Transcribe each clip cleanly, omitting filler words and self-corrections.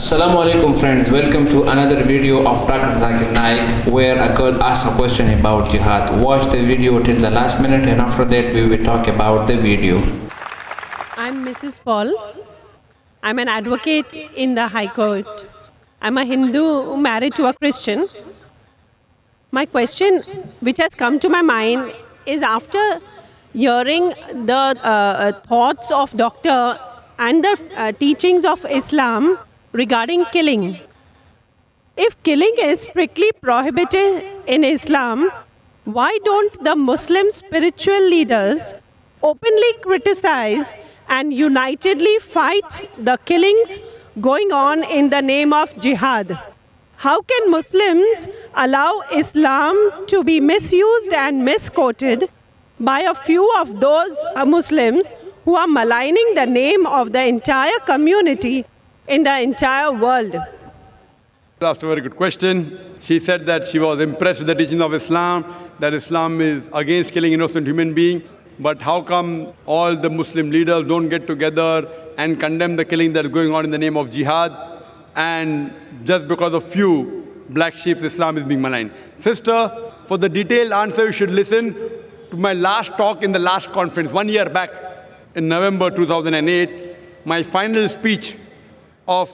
Assalamu alaikum friends, welcome to another video of Dr. Zakir Naik where a girl asks a question about jihad. Watch the video till the last minute and after that we will talk about the video. I'm Mrs. Paul. I'm an advocate in the High Court. I'm a Hindu married to a Christian. My question, which has come to my mind, is after hearing the thoughts of doctor and the teachings of Islam regarding killing. If killing is strictly prohibited in Islam, why don't the Muslim spiritual leaders openly criticize and unitedly fight the killings going on in the name of jihad? How can Muslims allow Islam to be misused and misquoted by a few of those Muslims who are maligning the name of the entire community in the entire world? Asked a very good question. She said that she was impressed with the teaching of Islam, that Islam is against killing innocent human beings. But how come all the Muslim leaders don't get together and condemn the killing that is going on in the name of jihad? And just because of few black sheep, Islam is being maligned. Sister, for the detailed answer, you should listen to my last talk in the last conference, 1 year back in November 2008. My final speech of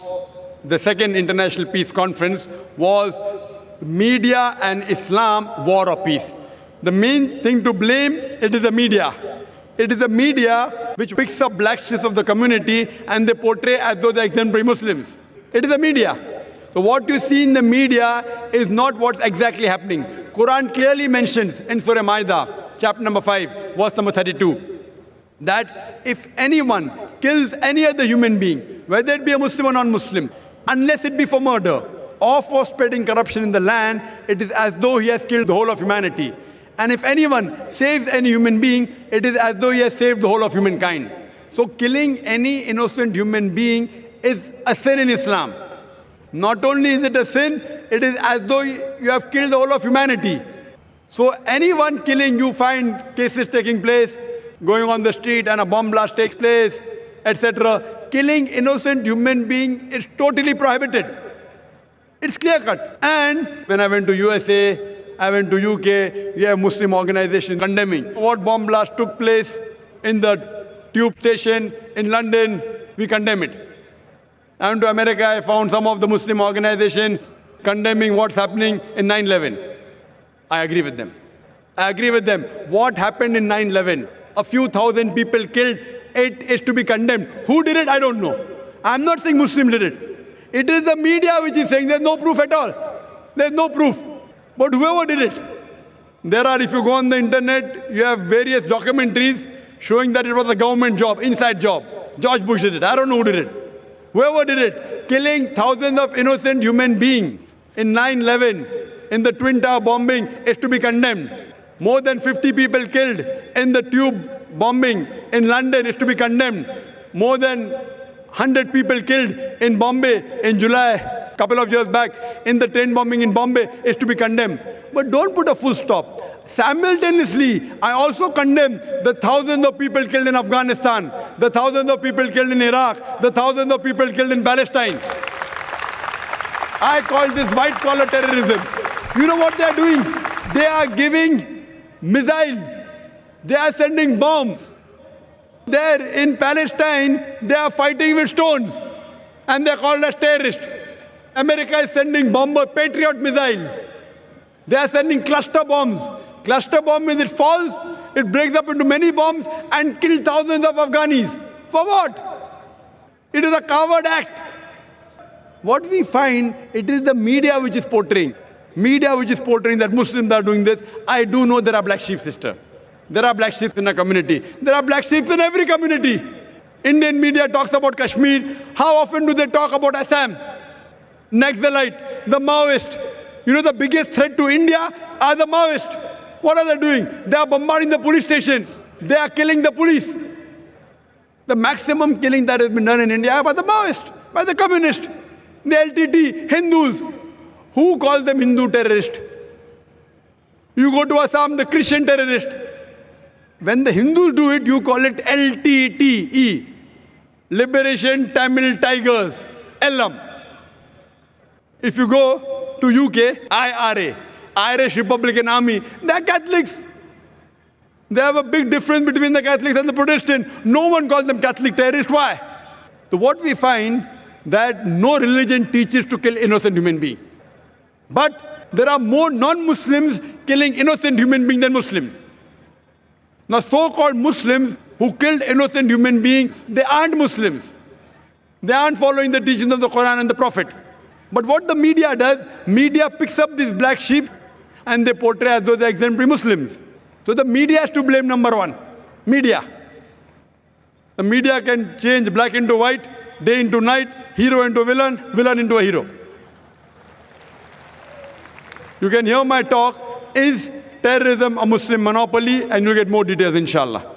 the second International Peace Conference was Media and Islam, War or Peace. The main thing to blame, it is the media. It is the media which picks up black sheep of the community and they portray as though they're exemplary Muslims. It is the media. So what you see in the media is not what's exactly happening. Quran clearly mentions in Surah Maida, chapter number 5, verse number 32, that if anyone kills any other human being, whether it be a Muslim or non-Muslim, unless it be for murder or for spreading corruption in the land, it is as though he has killed the whole of humanity. And if anyone saves any human being, it is as though he has saved the whole of humankind. So killing any innocent human being is a sin in Islam. Not only is it a sin, it is as though you have killed the whole of humanity. So anyone killing, you find cases taking place, going on the street and a bomb blast takes place, etc. Killing innocent human being is totally prohibited. It's clear cut. And when I went to USA, I went to UK, we have Muslim organizations condemning what bomb blast took place in the tube station in London. We condemn it. I went to America, I found some of the Muslim organizations condemning what's happening in 9/11. I agree with them. I agree with them. What happened in 9/11? A few thousand people killed. It is to be condemned. Who did it? I don't know. I'm not saying Muslims did it. It is the media which is saying there's no proof at all. There's no proof. But whoever did it, there are, if you go on the internet, you have various documentaries showing that it was a government job, inside job. George Bush did it. I don't know who did it. Whoever did it, killing thousands of innocent human beings in 9/11, in the Twin Tower bombing, is to be condemned. More than 50 people killed in the tube bombing in London is to be condemned. More than 100 people killed in Bombay in July, a couple of years back, in the train bombing in Bombay is to be condemned. But don't put a full stop. Simultaneously, I also condemn the thousands of people killed in Afghanistan, the thousands of people killed in Iraq, the thousands of people killed in Palestine. I call this white-collar terrorism. You know what they are doing? They are giving missiles. They are sending bombs. There in Palestine, they are fighting with stones. And they are called as terrorists. America is sending bomber Patriot missiles. They are sending cluster bombs. Cluster bomb means it falls, it breaks up into many bombs and kills thousands of Afghanis. For what? It is a coward act. What we find, it is the media which is portraying. Media which is portraying that Muslims are doing this. I do know there are black sheep, sister. There are black sheep in a community. There are black sheep in every community. Indian media talks about Kashmir. How often do they talk about Assam? Naxalite, the Maoist. You know the biggest threat to India are the Maoists. What are they doing? They are bombarding the police stations. They are killing the police. The maximum killing that has been done in India by the Maoists, by the communists, the LTT, Hindus. Who calls them Hindu terrorists? You go to Assam, the Christian terrorist. When the Hindus do it, you call it LTTE. Liberation Tamil Tigers. LM. If you go to UK, IRA, Irish Republican Army, they're Catholics. They have a big difference between the Catholics and the Protestant. No one calls them Catholic terrorists. Why? So what we find that no religion teaches to kill innocent human beings. But there are more non-Muslims killing innocent human beings than Muslims. Now so-called Muslims who killed innocent human beings, they aren't Muslims. They aren't following the teachings of the Quran and the Prophet. But what the media does, media picks up these black sheep and they portray as though they're exemplary Muslims. So the media has to blame, number one. Media. The media can change black into white, day into night, hero into villain, villain into a hero. You can hear my talk, is terrorism a Muslim monopoly? And you'll get more details, inshallah.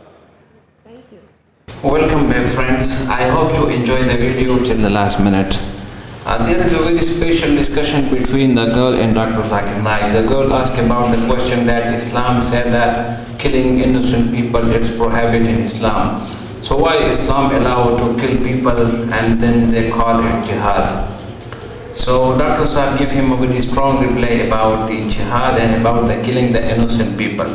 Welcome back, friends. I hope you enjoyed the video till the last minute. There is a very special discussion between the girl and Dr. Zakir Naik. The girl asked about the question that Islam said that killing innocent people is prohibited in Islam. So why Islam allow to kill people and then they call it jihad? So Dr. Saab gave him a very strong reply about the jihad and about the killing the innocent people.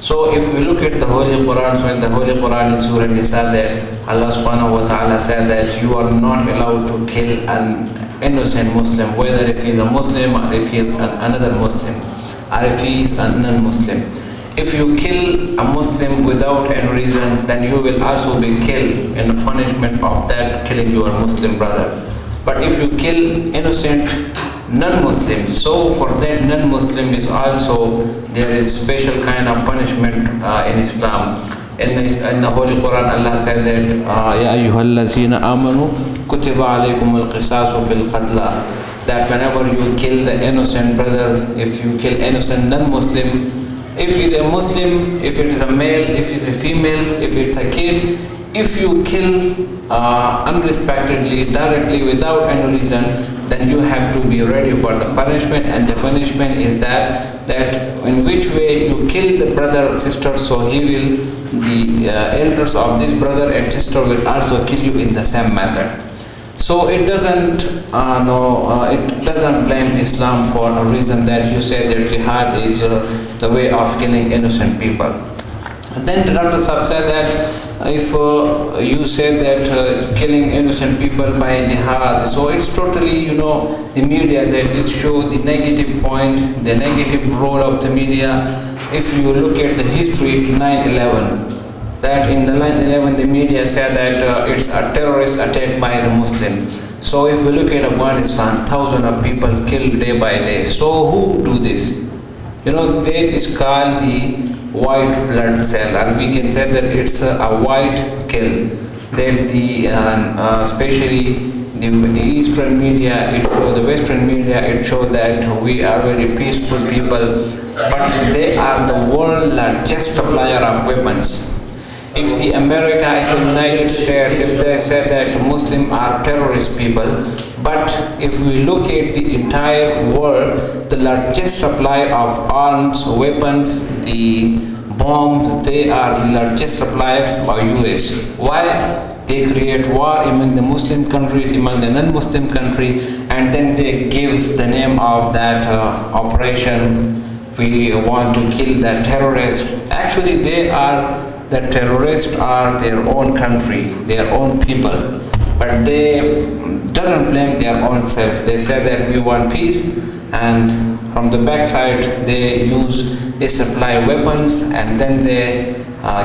So if we look at the Holy Quran, so in the Holy Quran in Surah Nisa that Allah subhanahu wa ta'ala said that you are not allowed to kill an innocent Muslim, whether if he is a Muslim or if he is another Muslim or if he is a non-Muslim. If you kill a Muslim without any reason, then you will also be killed in the punishment of that killing your Muslim brother. But if you kill innocent non-Muslims, so for that non-Muslim is also there is special kind of punishment in Islam. In the Holy Quran, Allah said that Ya ayyuhallazina amanu kutiba alaykum al-qisasu fil qatla, that whenever you kill the innocent brother, if you kill innocent non-Muslim, if it is a Muslim, if it is a male, if it is a female, if it's a kid, if you kill unrespectedly, directly, without any reason, then you have to be ready for the punishment. And the punishment is that in which way you kill the brother or sister, so he will, the elders of this brother and sister will also kill you in the same method. So it doesn't it doesn't blame Islam for a reason that you say that jihad is the way of killing innocent people. And then Dr. Saab said that if you say that killing innocent people by jihad, so it's totally, the media that it show the negative point, the negative role of the media. If you look at the history 9/11, that in the 9/11 the media said that it's a terrorist attack by the Muslim. So if we look at Afghanistan, thousands of people killed day by day. So who do this? That is called the white blood cell, and we can say that it's a white kill. That the especially the Eastern media, it show, the Western media, it show that we are very peaceful people, but they are the world largest supplier of weapons. If the America, if the United States, if they said that Muslims are terrorist people, but if we look at the entire world, the largest supplier of arms, weapons, the bombs, they are the largest suppliers by US. Why? They create war among the Muslim countries, among the non-Muslim country, and then they give the name of that operation, we want to kill the terrorists. Actually, the terrorists are their own country, their own people, but they doesn't blame their own self. They say that we want peace, and from the backside they supply weapons, and then they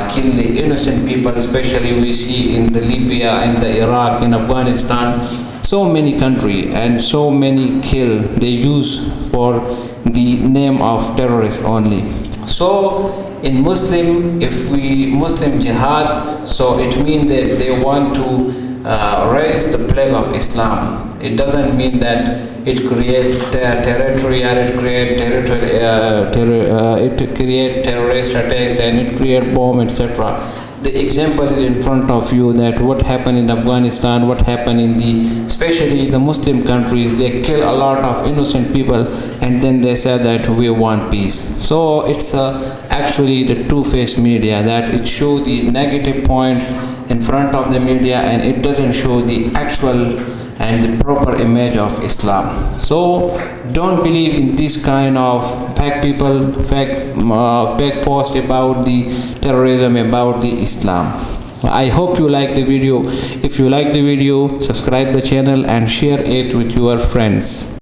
kill the innocent people. Especially we see in the Libya, in the Iraq, in Afghanistan, so many countries and so many kill they use for the name of terrorists only. So in Muslim, if we Muslim jihad, so it means that they want to raise the flag of Islam. It doesn't mean that it create territory, or it create terrorist attacks and it create bomb, etc. The example is in front of you that what happened in Afghanistan, what happened in especially the Muslim countries, they kill a lot of innocent people, and then they say that we want peace. So it's actually the two-faced media, that it shows the negative points in front of the media and it doesn't show the actual and the proper image of Islam. So don't believe in this kind of fake people, fake post about the terrorism, about the Islam. I hope you like the video. If you like the video, subscribe the channel and share it with your friends.